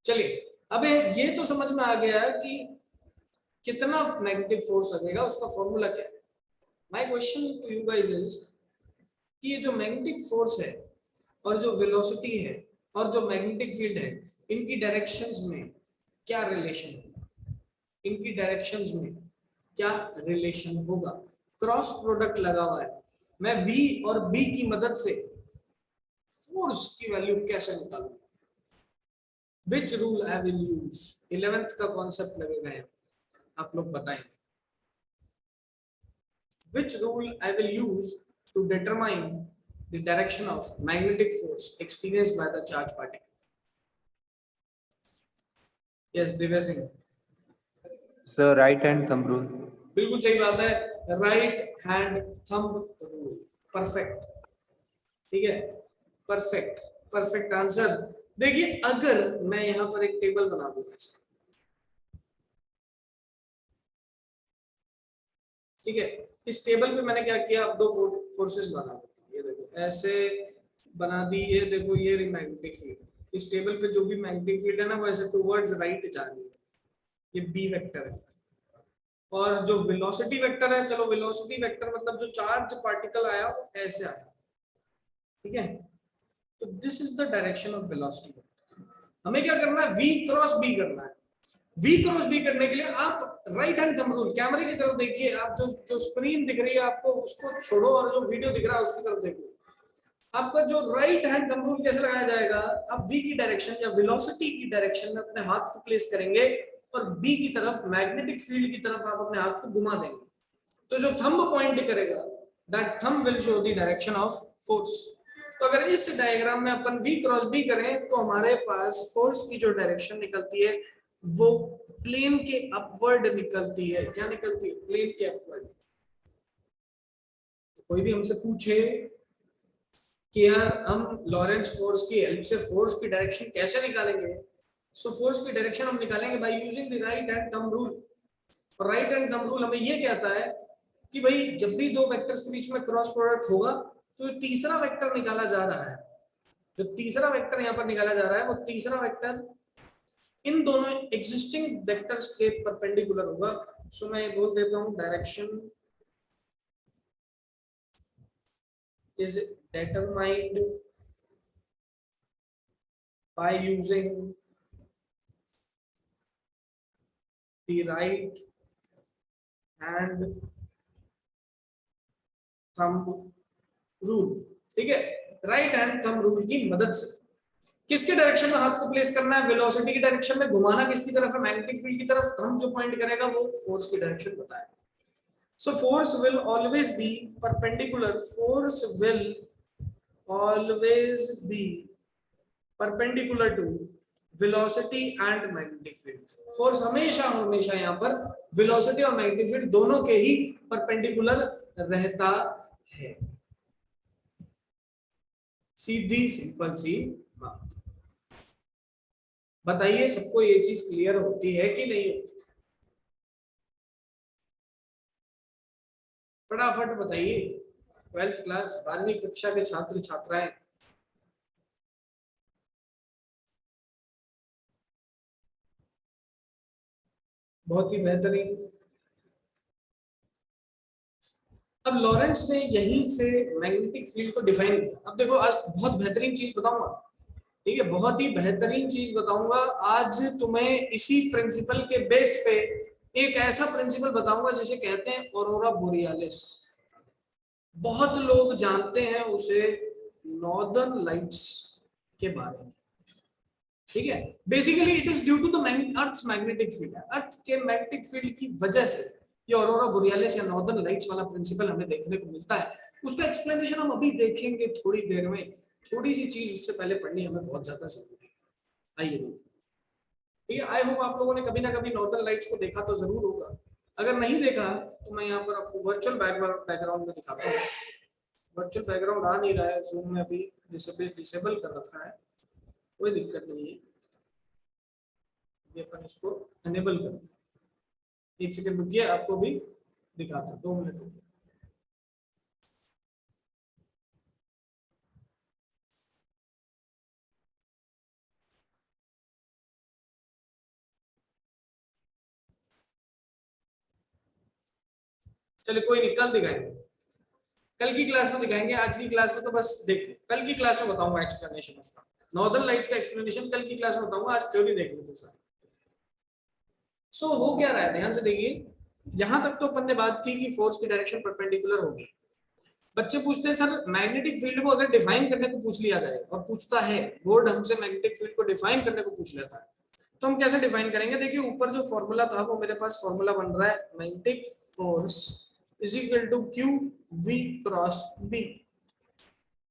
चलिए, अब ये तो समझ में आ गया कि कितना मैग्नेटिक फोर्स लगेगा, उसका फॉर्मूला क्या है। My question to you guys is कि ये जो मैग्नेटिक फोर्स है और जो वेलोसिटी है और जो मैग्नेटिक फील्ड है, इनकी डायरेक्शंस में क्या रिलेशन होगा, इनकी डायरेक्शंस में क्या रिलेशन होगा। क्रॉस प्रोडक्ट लगा हुआ है, मैं V और B की मदद से फोर्स की वैल्यू कैसे निकालूं, which rule I will use. 11th का कॉन्सेप्ट लगेगा है, आप लोग बताएं। Which rule I will use to determine the direction of magnetic force experienced by the charged particle? Yes, Divya Singh. Sir right hand thumb rule. बिल्कुल सही बात है, right hand thumb rule. Perfect, ठीक है, परफेक्ट, परफेक्ट आंसर। देखिए, अगर मैं यहां पर एक टेबल बना दूंगा, ठीक है, इस टेबल पे मैंने क्या किया, अब दो फोर्सेस बना दी, ये देखो ऐसे बना दी, ये देखो ये मैग्नेटिक फील्ड, इस टेबल पे जो भी मैग्नेटिक फील्ड है ना वो ऐसे टुवर्ड्स राइट जा रही है, ये बी वेक्टर है। और जो वेलोसिटी वेक्टर है, चलो वेलोसिटी वेक्टर मतलब जो चार्ज पार्टिकल आया वो ऐसे आया, ठीक है, तो this is the direction of velocity. हमें क्या करना है, वी क्रॉस बी करना है। वी क्रॉस बी करने के लिए आप राइट हैंड थंब रूल, कैमरे की तरफ देखिए, आप जो जो स्क्रीन दिख रही है आपको उसको छोड़ो और जो वीडियो दिख रहा है उसकी तरफ देखो। आपका जो राइट हैंड थंब रूल कैसे लगाया जाएगा, आप वी की डायरेक्शन या वेलोसिटी की डायरेक्शन में अपने हाथ को प्लेस करेंगे और बी की तरफ मैग्नेटिक फील्ड की तरफ आप अपने हाथ को घुमा देंगे, तो जो थंब पॉइंट करेगा that thumb will show the direction of force. तो अगर इस डायग्राम में अपन वी क्रॉस बी करें तो हमारे पास फोर्स की जो डायरेक्शन निकलती है वो प्लेन के अपवर्ड निकलती है। क्या निकलती है, प्लेन के अपवर्ड। कोई भी हमसे पूछे कि यार हम लॉरेंस फोर्स की हेल्प से फोर्स की डायरेक्शन कैसे निकालेंगे, सो फोर्स की डायरेक्शन हम निकालेंगे by using the right hand thumb rule. और राइट हैंड थंब रूल हमें ये कहता है कि भाई जब भी दो वेक्टर्स के बीच में क्रॉस प्रोडक्ट होगा तो तीसरा वेक्टर निकाला जा रहा है, जो तीसरा वेक्टर यहाँ पर निकाला जा रहा है वो तीसरा वेक्टर इन दोनों एग्जिस्टिंग वेक्टर्स के परपेंडिकुलर होगा। सो मैं बोल देता हूँ direction is determined by using the right hand thumb rule। ठीक है, राइट हैंड थंब रूल की मदद से किसके डायरेक्शन में हाथ को प्लेस करना है, वेलोसिटी की डायरेक्शन में, घुमाना किसकी तरफ है, मैग्नेटिक फील्ड की तरफ, थंब जो पॉइंट करेगा वो फोर्स की डायरेक्शन बताएगा। So force will always be perpendicular. Force will always be perpendicular to velocity and magnetic field। Force हमेशा हमेशा यहाँ पर velocity और magnetic field दोनों के ही perpendicular रहता है। सीधी सिंपल सी बात। बताइए सबको ये चीज क्लियर होती है कि नहीं होती, फटाफट बताइए। 12th क्लास 12वीं कक्षा के छात्र छात्राएं, बहुत ही बेहतरीन। अब लॉरेंस ने यहीं से मैग्नेटिक फील्ड को डिफाइन किया। अब देखो आज बहुत बेहतरीन चीज बताऊंगा, ठीक है, बहुत ही बेहतरीन चीज बताऊंगा आज तुम्हें। इसी प्रिंसिपल के बेस पे एक ऐसा प्रिंसिपल बताऊंगा जिसे कहते हैं ऑरोरा बोरियालिस। बहुत लोग जानते हैं उसे नॉर्दर्न लाइट्स के बारे में, ठीक है। Basically it is due to the earth's magnetic field, earth के मैग्नेटिक फील्ड की वजह से ये ऑरोरा बोरियालिस या नॉर्दर्न लाइट्स वाला प्रिंसिपल हमें देखने को मिलता है। उसका एक्सप्लेनेशन हम अभी देखेंगे थोड़ी देर में। थोड़ी सी चीज उससे पहले पढ़नी हमें बहुत ज्यादा जरूरी है। आइए देखिए, ठीक है, आई होप आप लोगों ने कभी ना कभी नॉर्दर्न लाइट्स को देखा तो जरूर होगा। अगर नहीं देखा तो मैं यहाँ पर आपको वर्चुअल बैकग्राउंड में दिखाता हूँ। वर्चुअल बैकग्राउंड आ नहीं रहा है, जूम में अभी डिसेबल कर रखा है, कोई दिक्कत नहीं है, ये अपन इसको एनेबल कर दें। एक सेकंड रुकिए, आपको भी दिखाता हूँ, 2 मिनट। चलिए कोई नहीं, कल दिखाएंगे, कल की क्लास में दिखाएंगे, आज की क्लास में तो बस देख लो, कल की क्लास में बताऊंगा एक्सप्लेनेशन उसका, नॉर्दर्न लाइट्स का एक्सप्लेनेशन कल की क्लास में बताऊंगा, आज थ्योरी देख लेते सर। सो हो क्या रहा है, ध्यान से देखिए, यहां तक तो अपन ने बात की कि फोर्स की डायरेक्शन परपेंडिकुलर होगी। बच्चे पूछते हैं सर मैग्नेटिक फील्ड को अगर डिफाइन करने को पूछ लिया जाए, और पूछता है बोर्ड हमसे मैग्नेटिक फील्ड को डिफाइन करने को पूछ लेता है, तो हम कैसे डिफाइन करेंगे। देखिए ऊपर जो फॉर्मूला था वो मेरे पास फॉर्मूला बन रहा है, magnetic force is equal to Q V cross B.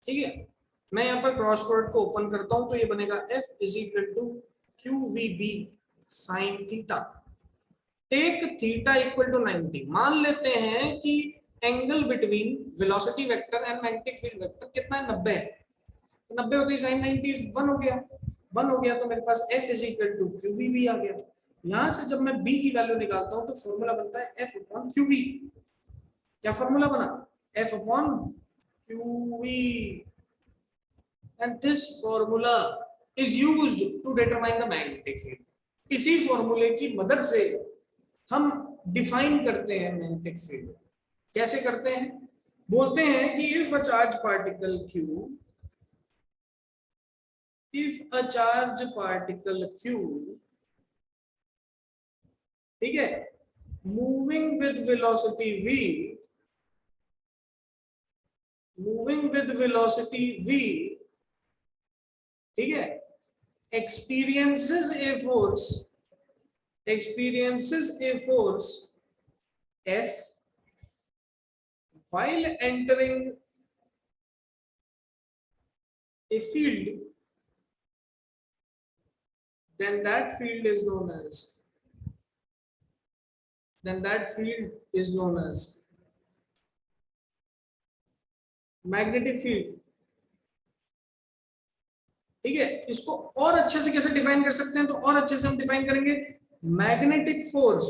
ठीक है, मैं यहाँ पर क्रॉस प्रोडक्ट को ओपन करता हूं तो ये बनेगा F is equal to Q V B sine theta. Take theta equal to 90। मान लेते हैं कि angle between velocity vector and magnetic field vector कितना है, 90 है। 90 होते ही साइन 90 1 हो गया, 1 हो गया तो मेरे पास F is equal to Q V B आ गया। यहां से जब मैं B की वैल्यू निकालता हूं तो फॉर्मूला बनता है F अपॉन क्यू वी। क्या फॉर्मूला बना, F upon Q V, and this formula is used to determine the magnetic field। इसी फॉर्मूले की मदद से हम डिफाइन करते हैं मैग्नेटिक फील्ड। कैसे करते हैं, बोलते हैं कि if a charge particle Q, if a charge particle Q, ठीक है, moving with velocity v, moving with velocity v, ठीक है, experiences a force, experiences a force F while entering a field, then that field is known as, then that field is known as magnetic field। ठीक है, इसको और अच्छे से कैसे define कर सकते हैं, तो और अच्छे से हम डिफाइन करेंगे मैग्नेटिक फोर्स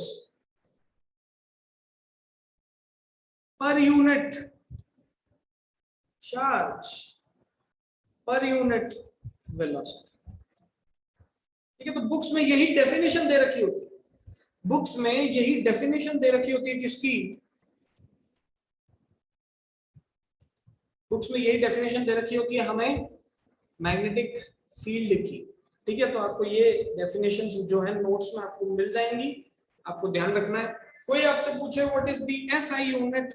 पर यूनिट चार्ज पर यूनिट वेलोसिटी। ठीक है, तो बुक्स में यही डेफिनेशन दे रखी होती है, बुक्स में यही डेफिनेशन दे रखी होती है किसकी, बुक्स में यही डेफिनेशन दे रखी होती है हमें मैग्नेटिक फील्ड की। ठीक है, तो आपको ये डेफिनेशन जो है नोट्स में आपको मिल जाएंगी, आपको ध्यान रखना है। कोई आपसे पूछे what is the SI unit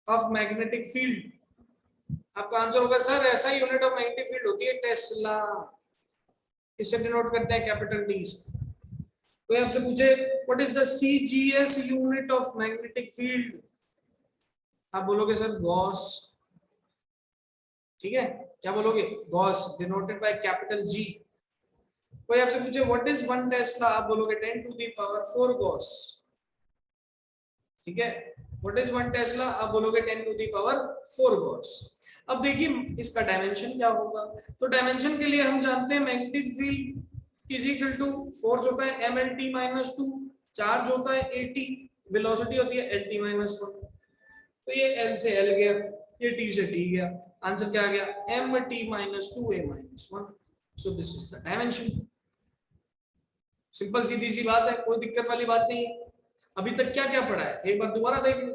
of magnetic field, आपका आंसर होगा sir SI unit of magnetic field होती है टेस्ला, इसे डिनोट करते हैं कैपिटल टी से। कोई आपसे पूछे what is the CGS unit of magnetic field, आप बोलोगे सर गॉस। ठीक है, क्या बोलोगे, Gauss, denoted by capital G. कोई आपसे पूछे व्हाट इज 1 टेस्ला, आप बोलोगे 10 टू द पावर 4 गॉस। ठीक है, व्हाट इज 1 टेस्ला, आप बोलोगे 10 टू द पावर 4 गॉस। अब देखिए इसका डायमेंशन क्या होगा, तो डायमेंशन के लिए हम जानते हैं magnetic field is equal to force होता है mlt - 2, चार्ज होता है at, वेलोसिटी होती है lt - 1। तो ये l से l गया, ये t से t गया, आंसर क्या आ गया mt - 2a - 1। So this is the dimension. Simple सीधी सी बात है, कोई दिक्कत वाली बात नहीं है। अभी तक क्या क्या पढ़ा है, एक बार दोबारा देख लो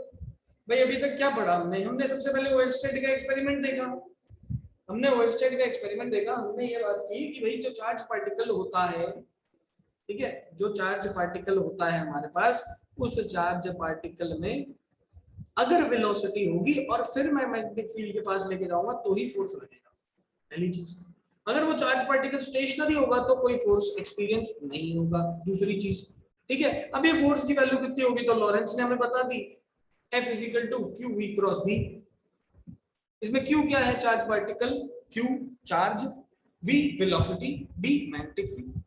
भाई, अभी तक क्या पढ़ा हमने सबसे पहले ओएरस्टेड का एक्सपेरिमेंट देखा, हमने ओएरस्टेड का एक्सपेरिमेंट देखा, हमने ये बात की कि भाई जो चार्ज पार्टिकल होता है, ठीक है, जो चार्ज पार्टिकल होता है हमारे पास, उस चार्ज पार्टिकल में अगर वेलोसिटी होगी और फिर मैं मैग्नेटिक फील्ड के पास लेके जाऊंगा तो ही फोर्स लगेगा, पहली चीज। अगर वो चार्ज पार्टिकल स्टेशनरी होगा तो कोई फोर्स एक्सपीरियंस नहीं होगा, दूसरी चीज। ठीक है, अब ये फोर्स की वैल्यू कितनी होगी, तो लॉरेंस ने हमें बता दी F is equal to Q V cross B. इसमें Q क्या है, charge particle, Q charge, V velocity, B magnetic field.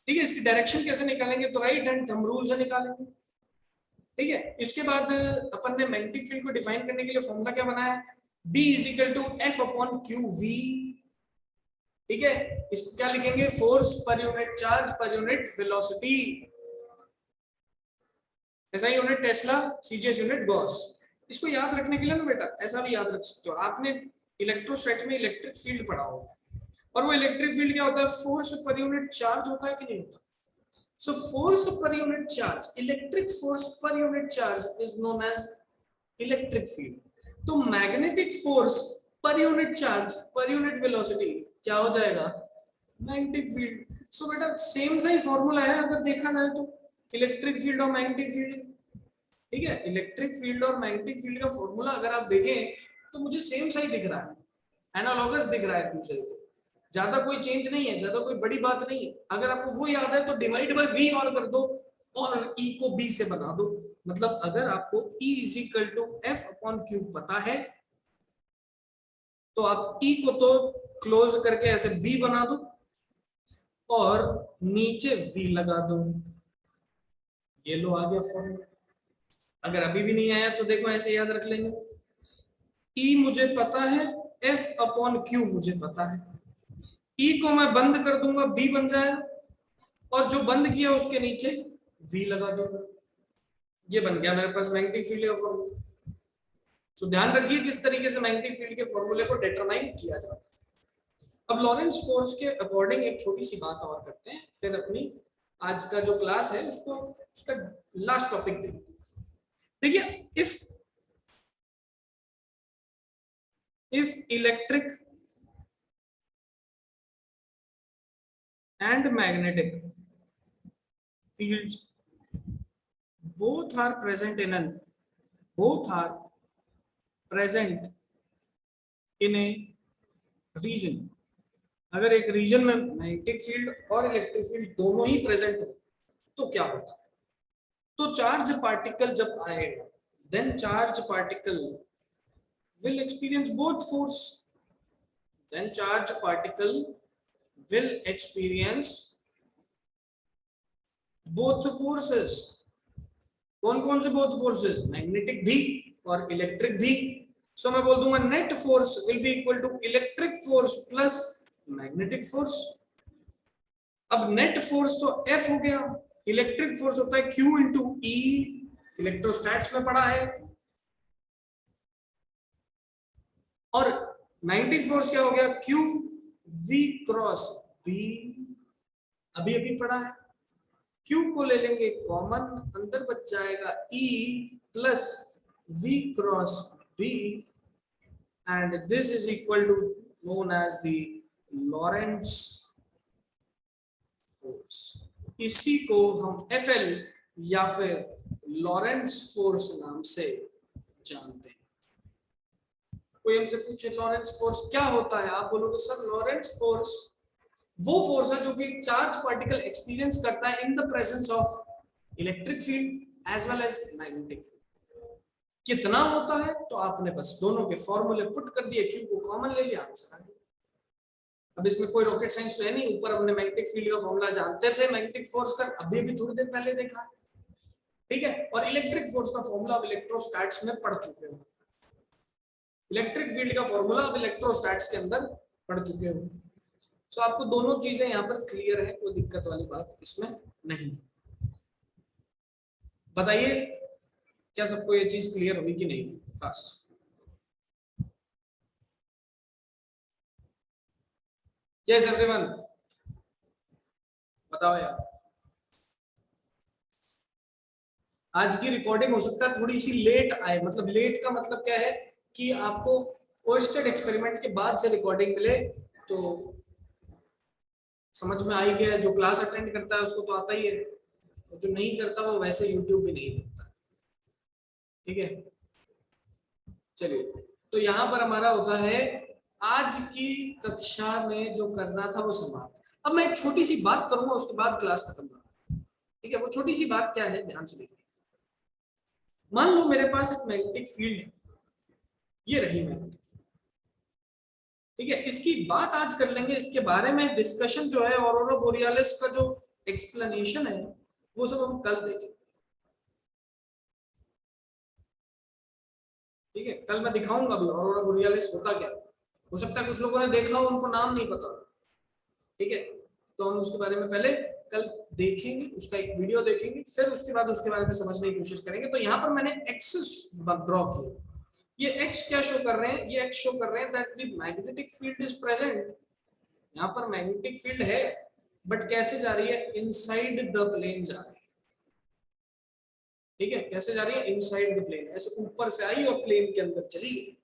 ठीक है, इसकी डायरेक्शन कैसे निकालेंगे, तो राइट हैंड थंब रूल से निकालेंगे। ठीक है, इसके बाद अपन ने मैग्नेटिक फील्ड को डिफाइन करने के लिए फॉर्मूला क्या बनाया, B is equal to F upon Q V. ठीक है, इसको क्या लिखेंगे, फोर्स पर यूनिट चार्ज पर यूनिट वेलोसिटी, ऐसा unit tesla, CGS unit gauss. इसको याद रखने के लिए ना बेटा ऐसा भी याद रख सकते हो, आपने इलेक्ट्रोस्टैटिक्स में इलेक्ट्रिक फील्ड पढ़ा होगा, और वो इलेक्ट्रिक फील्ड क्या होता है, फोर्स पर यूनिट चार्ज होता है कि नहीं होता। So force per unit charge, electric force per unit charge is known as electric field. तो magnetic force per unit charge per unit velocity क्या हो जाएगा? Magnetic field. So बेटा सेम सा ही फॉर्मूला है अगर देखा जाए तो, इलेक्ट्रिक फील्ड और मैग्नेटिक फील्ड, ठीक है, इलेक्ट्रिक फील्ड और मैग्नेटिक फील्ड का फॉर्मूला अगर आप देखें तो मुझे सेम सा ही दिख रहा है, एनालॉगस दिख रहा है दूसरे को, ज्यादा कोई चेंज नहीं है, ज्यादा कोई बड़ी बात नहीं है। अगर आपको वो याद है तो डिवाइड बाय v और कर दो और e को b से बना दो। मतलब अगर आपको E = F/Q पता है तो आप E को तो क्लोज करके ऐसे b बना दो और नीचे v लगा दो, ये लो आ गया फॉर्मूला। अगर अभी भी नहीं आया तो देखो ऐसे याद रख लेंगे, E मुझे पता है, F/Q मुझे पता है, E को मैं बंद कर दूंगा B बन जाएगा और जो बंद किया उसके नीचे V लगा दूंगा, ये बन गया मेरे पास मैग्नेटिक फील्ड का फॉर्मूला। तो ध्यान रखिए किस तरीके से मैग्नेटिक फील्ड के फॉर्मूले को डिटरमाइन किया जाता है। अब लॉरेंस फोर्स के अकॉर्डिंग एक छोटी सी बात और करते हैं, फिर अपनी आज का जो क्लास है उसको उसका लास्ट टॉपिक देखते हैं। देखिए if electric and magnetic fields both are present in a region, अगर एक रीजन में मैग्नेटिक फील्ड और इलेक्ट्रिक फील्ड दोनों ही प्रेजेंट हो तो क्या होता है? तो चार्ज पार्टिकल जब आएगा then charge particle will experience both force, then charge particle will experience both forces। कौन कौन से both forces? मैग्नेटिक भी और इलेक्ट्रिक भी। सो मैं बोल दूंगा net force will be equal to electric force plus magnetic force. अब नेट फोर्स तो F हो गया, इलेक्ट्रिक फोर्स होता है Q इंटू E, इलेक्ट्रोस्टैट्स में पढ़ा है, और मैग्नेटिक फोर्स क्या हो गया? Q V क्रॉस B, अभी अभी पढ़ा है। Q को ले लेंगे कॉमन, अंदर बच जाएगा E plus V cross B, and this is equal to known as the Lorentz force. इसी को हम FL या फिर लॉरेंट्ज फोर्स नाम से जानते हैं। कोई हमसे पूछे लॉरेंट्ज फोर्स क्या होता है, आप बोलोगे सर लॉरेंट्ज फोर्स वो फोर्स है जो कि चार्ज पार्टिकल एक्सपीरियंस करता है in the presence of electric field as well as magnetic field. कितना होता है तो आपने बस दोनों के फॉर्मूले पुट कर दिए, Q को कॉमन ले लिया, आंसर आ गया। अब इसमें कोई रॉकेट साइंस तो है नहीं, ऊपर हमने मैग्नेटिक फील्ड का फॉर्मूला जानते थे, मैग्नेटिक फोर्स का अभी भी थोड़ी देर पहले देखा, ठीक है, और इलेक्ट्रिक फोर्स का फॉर्मूला अब इलेक्ट्रोस्टैट्स में पढ़ चुके हो, इलेक्ट्रिक फील्ड का फॉर्मूला अब इलेक्ट्रोस्टैट्स के अंदर पढ़ चुके हो। सो आपको दोनों चीजें यहाँ पर क्लियर है, कोई दिक्कत वाली बात इसमें नहीं। बताइए क्या सबको ये चीज क्लियर हुई कि नहीं? फास्ट यस एवरीवन, बताओ यार। आज की रिकॉर्डिंग हो सकता है थोड़ी सी लेट आए, मतलब लेट का मतलब क्या है कि आपको ओएस्टेड एक्सपेरिमेंट के बाद से रिकॉर्डिंग मिले तो समझ में आई गया। जो क्लास अटेंड करता है उसको तो आता ही है, जो नहीं करता वो वैसे यूट्यूब भी नहीं देखता, ठीक है। चलिए, तो यहाँ पर हमारा होता है आज की कक्षा में जो करना था वो समाप्त। अब मैं एक छोटी सी बात करूंगा उसके बाद क्लास खत्म करूंगा, ठीक है। वो छोटी सी बात क्या है, ध्यान से देखिए। मान लो मेरे पास एक मैग्नेटिक फील्ड है, ये रही मैग्नेटिक फील्ड, ठीक है। इसकी बात आज कर लेंगे, इसके बारे में डिस्कशन जो है ऑरोरा बोरियालिस का जो एक्सप्लेनेशन है वो सब हम कल देखेंगे, ठीक है। कल मैं दिखाऊंगा भी ऑरोरा बोरियालिस होता क्या। हो सकता है कुछ लोगों ने देखा हो, उनको नाम नहीं पता, ठीक है। तो हम उसके बारे में पहले कल देखेंगे, उसका एक वीडियो देखेंगे, फिर उसके बाद उसके बारे में समझने की कोशिश करेंगे। तो यहाँ पर मैंने एक्सिस ड्रॉ किया, ये एक्स क्या शो कर रहे हैं? ये एक्स शो कर रहे हैं that the magnetic field is present. यहाँ पर मैग्नेटिक फील्ड है, बट कैसे जा रही है, इनसाइड द प्लेन जा रही है, ठीक है, कैसे जा रही है, इनसाइड द प्लेन, ऐसे ऊपर से आई और प्लेन के अंदर चली गई,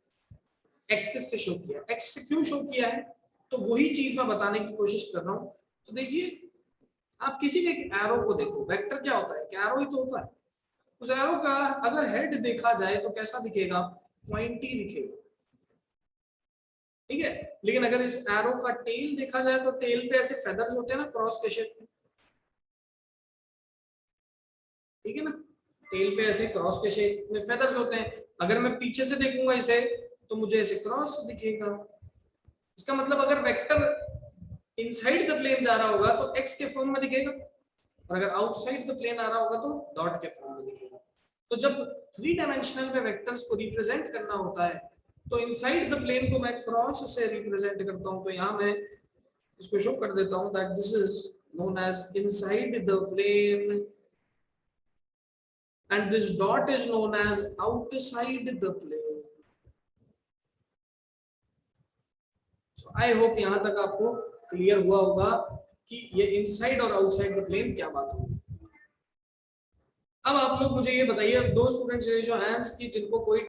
एक्सिस से शो किया, एक्स से क्यों शो किया है, तो वही चीज मैं बताने की कोशिश कर रहा हूं। तो देखिए आप किसी भी एक एरो को देखो, वेक्टर क्या होता है, क्या एरो ही तो होता है, उस एरो का अगर हेड देखा जाए तो कैसा दिखेगा, पॉइंटी दिखेगा, ठीक है, लेकिन अगर इस एरो का टेल देखा जाए तो टेल पे ऐसे फेदर्स होते हैं ना, क्रॉस के शेप में, ठीक है ना, टेल पे ऐसे क्रॉस के शेप में फेदर्स होते हैं, अगर मैं पीछे से देखूंगा इसे तो मुझे ऐसे क्रॉस दिखेगा, इसका मतलब अगर वेक्टर इनसाइड द प्लेन जा रहा होगा तो एक्स के फॉर्म में दिखेगा, और अगर आउटसाइड द प्लेन आ रहा होगा तो डॉट के फॉर्म में दिखेगा। तो जब 3 डायमेंशनल में वेक्टर्स को रिप्रेजेंट करना होता है तो इनसाइड द प्लेन को मैं क्रॉस से रिप्रेजेंट करता हूं, तो यहां मैं इसको शो कर देता हूं that this is known as inside the plane and this dot is known as outside the plane. So I hope यहां तक आपको क्लियर हुआ होगा कि ये इनसाइड और आउटसाइड द प्लेन क्या बात होगी। अब आप लोग मुझे ये बताइए, दो स्टूडेंट्स जो हैंड्स की जिनको कोई